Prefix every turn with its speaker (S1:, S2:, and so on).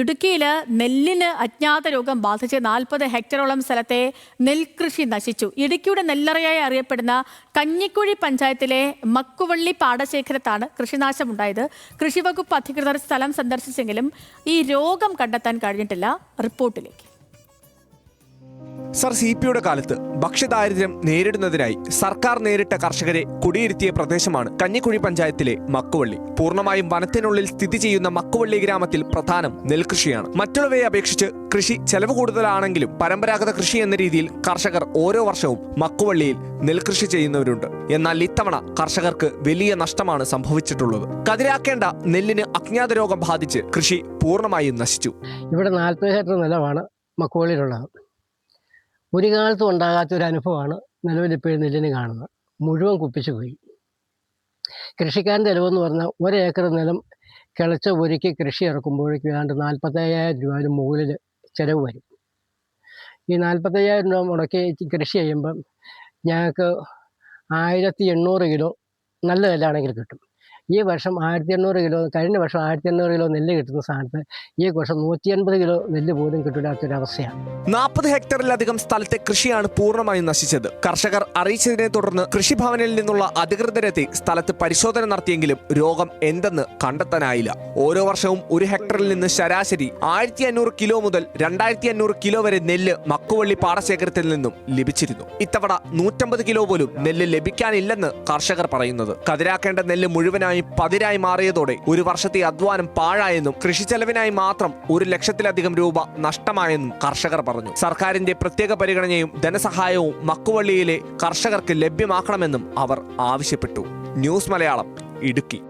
S1: ഇടുക്കിയിൽ നെല്ലിന് അജ്ഞാത രോഗം ബാധിച്ച് 40 ഹെക്ടറോളം സ്ഥലത്തെ നെൽകൃഷി നശിച്ചു. ഇടുക്കിയുടെ നെല്ലറയായി അറിയപ്പെടുന്ന കഞ്ഞിക്കുഴി പഞ്ചായത്തിലെ മക്കുവള്ളി പാടശേഖരത്താണ് കൃഷിനാശമുണ്ടായത്. കൃഷിവകുപ്പ് അധികൃതർ സ്ഥലം സന്ദർശിച്ചെങ്കിലും ഈ രോഗം കണ്ടെത്താൻ കഴിഞ്ഞിട്ടില്ല. റിപ്പോർട്ടിലേക്ക്.
S2: സർ CPയുടെ കാലത്ത് ഭക്ഷ്യദാരിദ്ര്യം നേരിടുന്നതിനായി സർക്കാർ നേരിട്ട കർഷകരെ കുടിയിരുത്തിയ പ്രദേശമാണ് കഞ്ഞിക്കുഴി പഞ്ചായത്തിലെ മക്കുവള്ളി. പൂർണ്ണമായും വനത്തിനുള്ളിൽ സ്ഥിതി ചെയ്യുന്ന മക്കുവള്ളി ഗ്രാമത്തിൽ പ്രധാനം നെൽകൃഷിയാണ്. മറ്റുള്ളവയെ അപേക്ഷിച്ച് കൃഷി ചെലവ് കൂടുതലാണെങ്കിലും പരമ്പരാഗത കൃഷി എന്ന രീതിയിൽ കർഷകർ ഓരോ വർഷവും മക്കുവള്ളിയിൽ നെൽകൃഷി ചെയ്യുന്നവരുണ്ട്. എന്നാൽ ഇത്തവണ കർഷകർക്ക് വലിയ നഷ്ടമാണ് സംഭവിച്ചിട്ടുള്ളത്. കതിരാക്കേണ്ട നെല്ലിന് അജ്ഞാത രോഗം ബാധിച്ച് കൃഷി പൂർണ്ണമായും നശിച്ചു.
S3: ഇവിടെ 40 ഹെക്ടർ നിലമാണ് മക്കുവള്ളിയിലുള്ളത്. ഒരു കാലത്തും ഉണ്ടാകാത്തൊരു അനുഭവമാണ് നിലവിലിപ്പോഴും നെല്ലിന് കാണുന്നത്. മുഴുവൻ കുപ്പിച്ചു പോയി. കൃഷിക്കാരൻ്റെ ചിലവെന്ന് പറഞ്ഞാൽ 1 ഏക്കർ നിലം കിളച്ച് ഒരുക്കി കൃഷി ഇറക്കുമ്പോഴേക്കും ഏതാണ്ട് 45,000 രൂപ മുകളിൽ ചിലവ് വരും. ഈ 45,000 രൂപ മുടക്കി കൃഷി ചെയ്യുമ്പം ഞങ്ങൾക്ക് 1800 കിലോ നല്ല നെല്ലാണെങ്കിൽ കിട്ടും. ഈ വർഷം 1800 കിലോ, കഴിഞ്ഞ വർഷം 1800 കിലോ നെല്ല് കിട്ടുന്ന സ്ഥാനത്ത് ഈ വർഷം 180 കിലോ നെല്ല് പോലും കിട്ടാത്തൊരവസ്ഥയാണ്.
S2: 40 ഹെക്ടറിലധികം സ്ഥലത്തെ കൃഷിയാണ് പൂർണ്ണമായും നശിച്ചത്. കർഷകർ അറിയിച്ചതിനെ തുടർന്ന് കൃഷിഭവനിൽ നിന്നുള്ള അധികൃതരെത്തി സ്ഥലത്ത് പരിശോധന നടത്തിയെങ്കിലും രോഗം എന്തെന്ന് കണ്ടെത്താനായില്ല. ഓരോ വർഷവും 1 ഹെക്ടറിൽ നിന്ന് ശരാശരി 1500 കിലോ മുതൽ 2500 കിലോ വരെ നെല്ല് മക്കുവള്ളി പാടശേഖരത്തിൽ നിന്നും ലഭിച്ചിരുന്നു. ഇത്തവണ 150 കിലോ പോലും നെല്ല് ലഭിക്കാനില്ലെന്ന് കർഷകർ പറയുന്നത്. കതിരാക്കേണ്ട നെല്ല് മുഴുവനായി പതിരായി മാറിയതോടെ ഒരു വർഷത്തെ അധ്വാനം പാഴായെന്നും കൃഷി ചെലവിനായി മാത്രം 1 ലക്ഷത്തിലധികം രൂപ നഷ്ടമായെന്നും കർഷകർ പറഞ്ഞു. സർക്കാരിന്റെ പ്രത്യേക പരിഗണനയും ധനസഹായവും മക്കുവള്ളിയിലെ കർഷകർക്ക് ലഭ്യമാക്കണമെന്നും അവർ ആവശ്യപ്പെട്ടു. ന്യൂസ് മലയാളം, ഇടുക്കി.